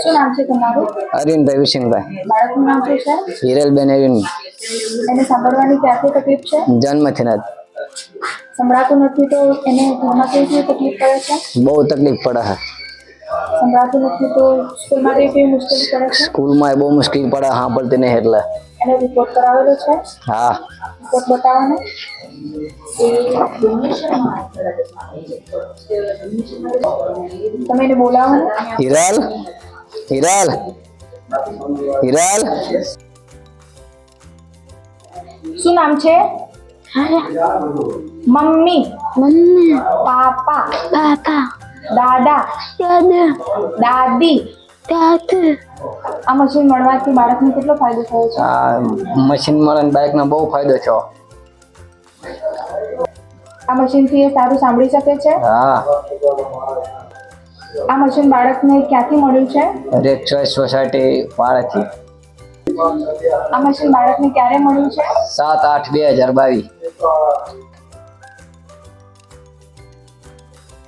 શું નામ છે તમારું? અરવિંદભાઈ વિશિનભાઈ. બાળકનું નામ શું છે? હિરલબેન અરવિંદ. એને સાંભળવાની ક્યાંથી તકલીફ છે? જન્મથી જ. સંભળાતું નથી તો એને ઘરમાં કેવી તકલીફ પડે છે? બહુ તકલીફ પડે છે. સંભળાતું નથી તો સ્કૂલમાં કેવી મુશ્કેલી પડે છે? સ્કૂલમાં બહુ મુશ્કેલી પડે, સાંભળતી નહીં એટલે. એને રિપોર્ટ કરાવેલો છે? હા. રિપોર્ટ બતાવવાનો. તમે એને બોલાવો ને. હિરલ, હિરલ, હિરલ. શું નામ છે? મમ્મી, મમ્મી, પાપા, પાપા, દાદા, દાદા, દાદી. દાદી. આ મશીન મળવાથી બાળકને કેટલો ફાયદો થયો છે? આ મશીન મળે બાઇકનો બહુ ફાયદો થયો. આ મશીનથી એ સારું સાંભળી શકે છે? હા. આ મશીન બાળકને ક્યાંથી મળ્યું છે? રેડ ચોઇસ સોસાયટી વાળાથી. આ મશીન બાળકને ક્યારે મળ્યું છે? 7/8/2022.